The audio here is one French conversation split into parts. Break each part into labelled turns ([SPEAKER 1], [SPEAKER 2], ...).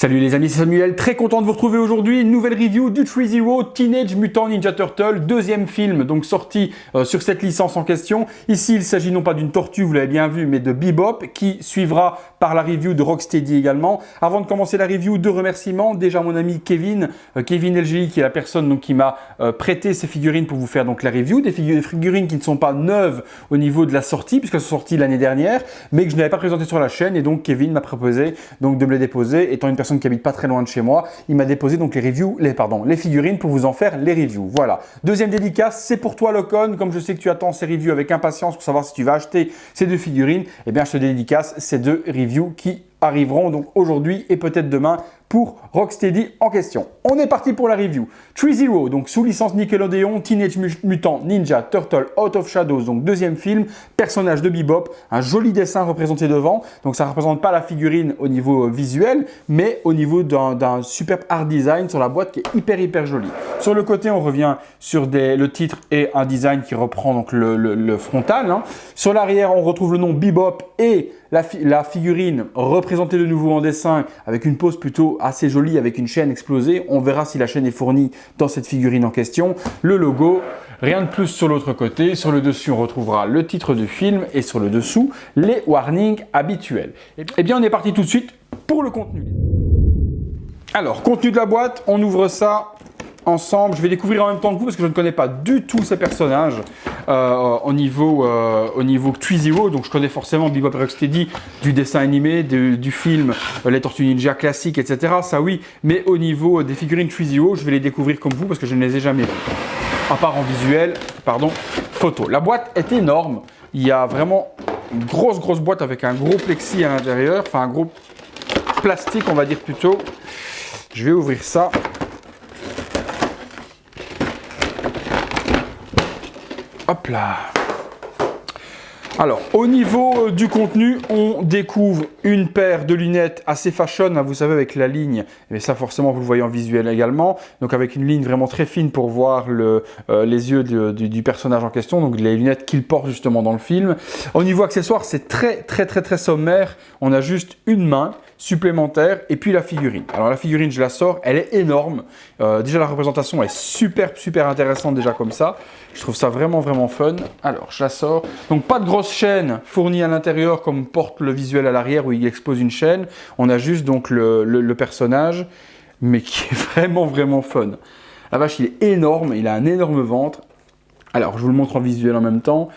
[SPEAKER 1] Salut les amis, c'est Samuel, très content de vous retrouver aujourd'hui. Nouvelle review du Threezero Teenage Mutant Ninja Turtle, deuxième film donc sorti sur cette licence en question. Ici, il s'agit non pas d'une tortue, vous l'avez bien vu, mais de Bebop qui suivra par la review de Rocksteady également. Avant de commencer la review, deux remerciements. Déjà mon ami Kevin LGI qui est la personne donc, qui m'a prêté ces figurines pour vous faire donc la review. Des figurines qui ne sont pas neuves au niveau de la sortie puisqu'elles sont sorties l'année dernière, mais que je n'avais pas présenté sur la chaîne et donc Kevin m'a proposé donc de me les déposer. Étant une personne qui habite pas très loin de chez moi, il m'a déposé donc les figurines pour vous en faire les reviews. Voilà. Deuxième dédicace, c'est pour toi Locon. Comme je sais que tu attends ces reviews avec impatience pour savoir si tu vas acheter ces deux figurines, eh bien je te dédicace ces deux reviews qui arriveront donc aujourd'hui et peut-être demain pour Rocksteady en question. On est parti pour la review. Threezero, donc sous licence Nickelodeon, Teenage Mutant Ninja Turtle Out of Shadows, donc deuxième film, personnage de Bebop, un joli dessin représenté devant, donc ça ne représente pas la figurine au niveau visuel, mais au niveau d'un superbe art design sur la boîte qui est hyper joli. Sur le côté, on revient sur le titre et un design qui reprend donc le frontal. Hein. Sur l'arrière, on retrouve le nom Bebop et la figurine représentée de nouveau en dessin avec une pose plutôt assez jolie avec une chaîne explosée. On verra si la chaîne est fournie dans cette figurine en question. Le logo, rien de plus sur l'autre côté. Sur le dessus, on retrouvera le titre du film et sur le dessous, les warnings habituels. Eh bien, on est parti tout de suite pour le contenu. Alors, contenu de la boîte, on ouvre ça ensemble. Je vais découvrir en même temps que vous parce que je ne connais pas du tout ces personnages au niveau Threezero. Donc je connais forcément Bebop et Rocksteady du dessin animé, du film Les Tortues Ninja classiques, etc. Ça oui, mais au niveau des figurines Threezero, je vais les découvrir comme vous parce que je ne les ai jamais vues. À part en visuel, pardon, photo. La boîte est énorme. Il y a vraiment une grosse boîte avec un gros plexi à l'intérieur, enfin un gros plastique on va dire plutôt. Je vais ouvrir ça. Hop là. Alors, au niveau du contenu, on découvre une paire de lunettes assez fashion, hein, vous savez, avec la ligne, mais ça forcément vous le voyez en visuel également, donc avec une ligne vraiment très fine pour voir les yeux du personnage en question, donc les lunettes qu'il porte justement dans le film. Au niveau accessoire, c'est très sommaire, on a juste une main supplémentaire et puis la figurine. Alors la figurine, je la sors, elle est énorme. Déjà la représentation est super intéressante déjà comme ça. Je trouve ça vraiment fun. Alors je la sors. Donc pas de grosse chaîne fournie à l'intérieur comme porte le visuel à l'arrière où il expose une chaîne. On a juste donc le personnage, mais qui est vraiment fun. La vache, il est énorme, il a un énorme ventre. Alors je vous le montre en visuel en même temps.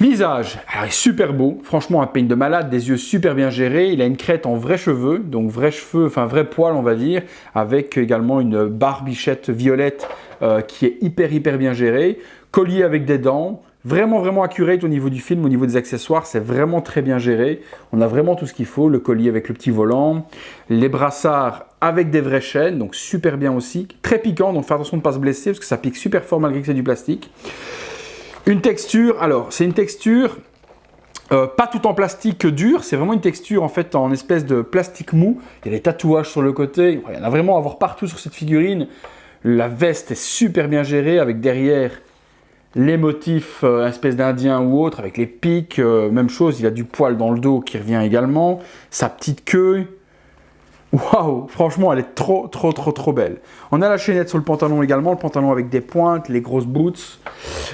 [SPEAKER 1] Visage, alors il est super beau, franchement un peigne de malade, des yeux super bien gérés, il a une crête en vrais cheveux, donc vrais cheveux, enfin vrai poil on va dire, avec également une barbichette violette qui est hyper bien gérée, collier avec des dents, vraiment accurate au niveau du film, au niveau des accessoires, c'est vraiment très bien géré, on a vraiment tout ce qu'il faut, le collier avec le petit volant, les brassards avec des vraies chaînes, donc super bien aussi, très piquant, donc faites attention de ne pas se blesser parce que ça pique super fort malgré que c'est du plastique. Une texture, alors c'est une texture pas tout en plastique dur, c'est vraiment une texture en fait en espèce de plastique mou. Il y a des tatouages sur le côté, il y en a vraiment à voir partout sur cette figurine. La veste est super bien gérée avec derrière les motifs espèce d'indien ou autre avec les pics, même chose, il a du poil dans le dos qui revient également, sa petite queue. Waouh, franchement, elle est trop belle. On a la chaînette sur le pantalon également, le pantalon avec des pointes, les grosses boots.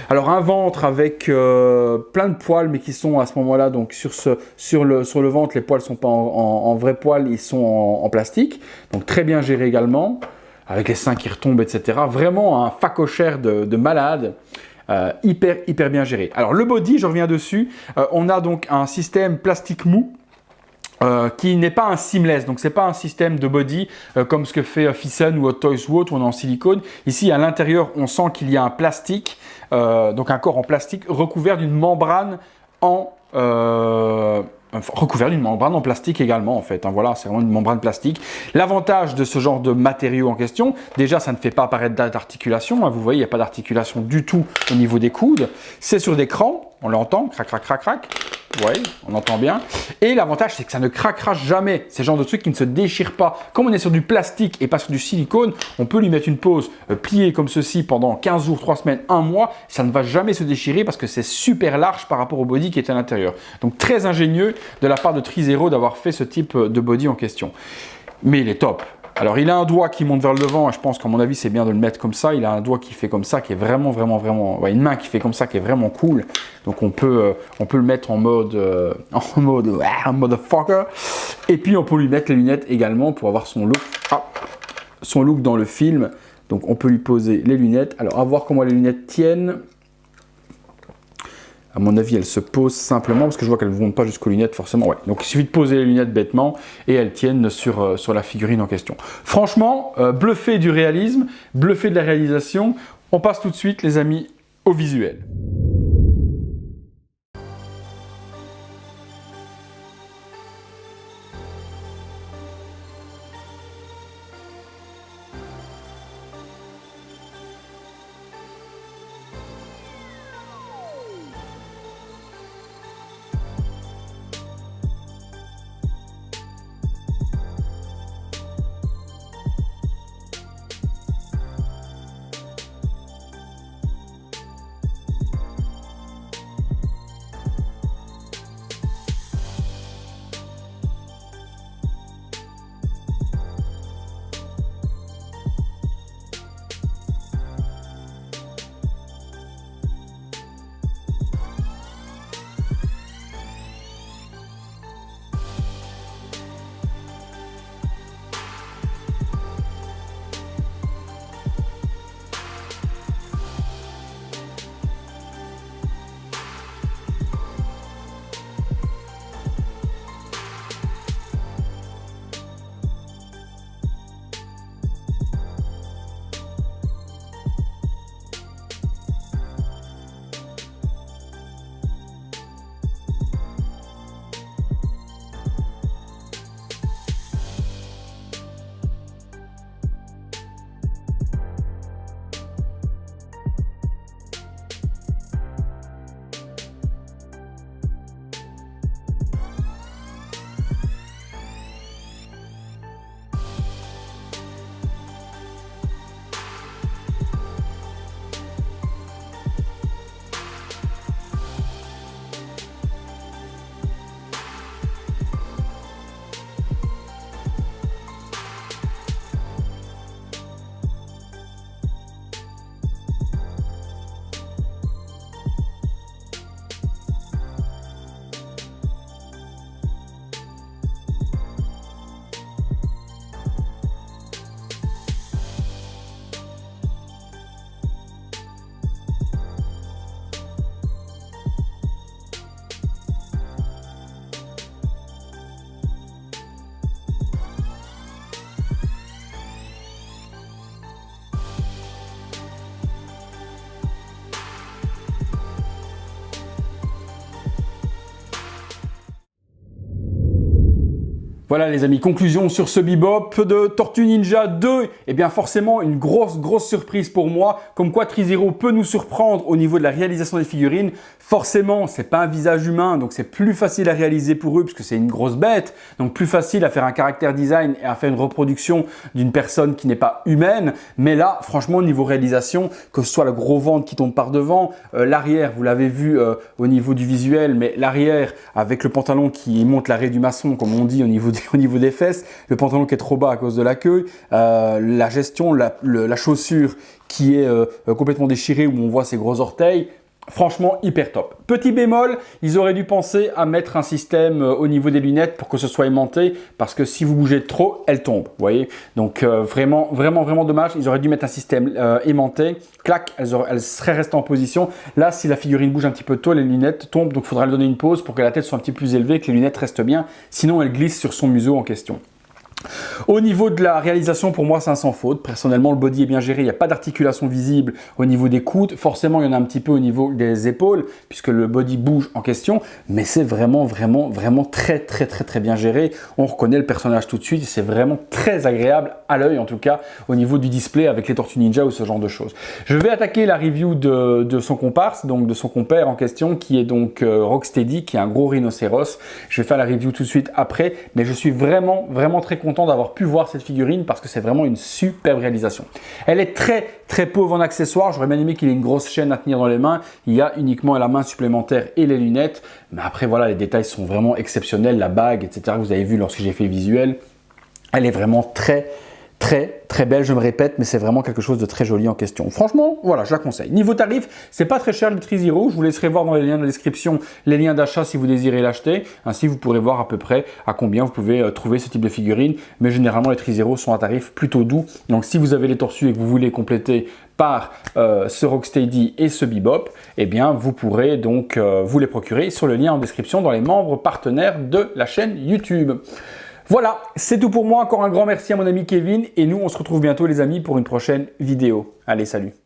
[SPEAKER 1] Alors un ventre avec plein de poils, mais qui sont à ce moment-là, donc sur le ventre, les poils ne sont pas en vrai poil, ils sont en plastique. Donc très bien géré également, avec les seins qui retombent, etc. Vraiment un facochère de malade. Hyper bien géré. Alors le body, je reviens dessus, on a donc un système plastique mou, qui n'est pas un seamless, donc c'est pas un système de body comme ce que fait Thyssen ou Hot Toys ou autre, où on est en silicone. Ici à l'intérieur on sent qu'il y a un plastique, donc un corps en plastique recouvert d'une membrane en plastique également en fait, hein, voilà, c'est vraiment une membrane plastique. L'avantage de ce genre de matériau en question, déjà ça ne fait pas apparaître d'articulation, hein, vous voyez il n'y a pas d'articulation du tout au niveau des coudes, c'est sur des crans, on l'entend, crac. Oui, on entend bien. Et l'avantage, c'est que ça ne craquera jamais. C'est le genre de truc qui ne se déchire pas. Comme on est sur du plastique et pas sur du silicone, on peut lui mettre une pose pliée comme ceci pendant 15 jours, 3 semaines, 1 mois. Ça ne va jamais se déchirer parce que c'est super large par rapport au body qui est à l'intérieur. Donc très ingénieux de la part de Threezero d'avoir fait ce type de body en question. mais il est top. Alors, il a un doigt qui monte vers le devant, et je pense qu'à mon avis, c'est bien de le mettre comme ça. Il a un doigt qui fait comme ça, qui est vraiment, ouais, une main qui fait comme ça, qui est vraiment cool. Donc, on peut le mettre en mode motherfucker. Et puis, on peut lui mettre les lunettes également pour avoir son look dans le film. Donc, on peut lui poser les lunettes. Alors, à voir comment les lunettes tiennent. À mon avis, elles se posent simplement, parce que je vois qu'elles ne vont pas jusqu'aux lunettes forcément. Ouais. Donc il suffit de poser les lunettes bêtement et elles tiennent sur la figurine en question. Franchement, bluffé du réalisme, bluffé de la réalisation. On passe tout de suite, les amis, au visuel. Voilà les amis, conclusion sur ce bebop de Tortue Ninja 2. Et bien forcément une grosse surprise pour moi, comme quoi Threezero peut nous surprendre au niveau de la réalisation des figurines. Forcément, c'est pas un visage humain, donc c'est plus facile à réaliser pour eux puisque c'est une grosse bête. Donc plus facile à faire un caractère design et à faire une reproduction d'une personne qui n'est pas humaine. Mais là, franchement, au niveau réalisation, que ce soit le gros ventre qui tombe par devant, l'arrière, vous l'avez vu au niveau du visuel, mais l'arrière avec le pantalon qui monte l'arrêt du maçon, comme on dit au niveau des fesses, le pantalon qui est trop bas à cause de la queue, la gestion, la chaussure qui est complètement déchirée où on voit ses gros orteils. Franchement, hyper top. Petit bémol, ils auraient dû penser à mettre un système au niveau des lunettes pour que ce soit aimanté, parce que si vous bougez trop, elles tombent, vous voyez. Donc vraiment dommage. Ils auraient dû mettre un système aimanté. Clac, elles seraient restées en position. Là, si la figurine bouge un petit peu tôt, les lunettes tombent, donc il faudra lui donner une pause pour que la tête soit un petit peu plus élevée, que les lunettes restent bien. Sinon, elles glissent sur son museau en question. Au niveau de la réalisation, pour moi, c'est un sans faute. Personnellement, le body est bien géré. Il n'y a pas d'articulation visible au niveau des coudes. Forcément, il y en a un petit peu au niveau des épaules puisque le body bouge en question. Mais c'est vraiment très bien géré. On reconnaît le personnage tout de suite. C'est vraiment très agréable à l'œil, en tout cas, au niveau du display avec les Tortues Ninja ou ce genre de choses. Je vais attaquer la review de son comparse, donc de son compère en question, qui est donc Rocksteady, qui est un gros rhinocéros. Je vais faire la review tout de suite après. Mais je suis vraiment très content d'avoir pu voir cette figurine parce que c'est vraiment une superbe réalisation. Elle est très pauvre en accessoires. J'aurais bien aimé qu'il ait une grosse chaîne à tenir dans les mains. Il y a uniquement la main supplémentaire et les lunettes. Mais après, voilà, les détails sont vraiment exceptionnels. La bague, etc. Vous avez vu lorsque j'ai fait le visuel. Elle est vraiment très belle, je me répète, mais c'est vraiment quelque chose de très joli en question. Franchement, voilà, je la conseille. Niveau tarif, c'est pas très cher le Trezero. Je vous laisserai voir dans les liens de la description les liens d'achat si vous désirez l'acheter. Ainsi, vous pourrez voir à peu près à combien vous pouvez trouver ce type de figurine. Mais généralement, les Trezero sont à tarif plutôt doux. Donc, si vous avez les tortues et que vous voulez compléter par ce Rocksteady et ce Bebop, eh bien, vous pourrez donc vous les procurer sur le lien en description dans les membres partenaires de la chaîne YouTube. Voilà, c'est tout pour moi. Encore un grand merci à mon ami Kevin et nous, on se retrouve bientôt les amis pour une prochaine vidéo. Allez, salut!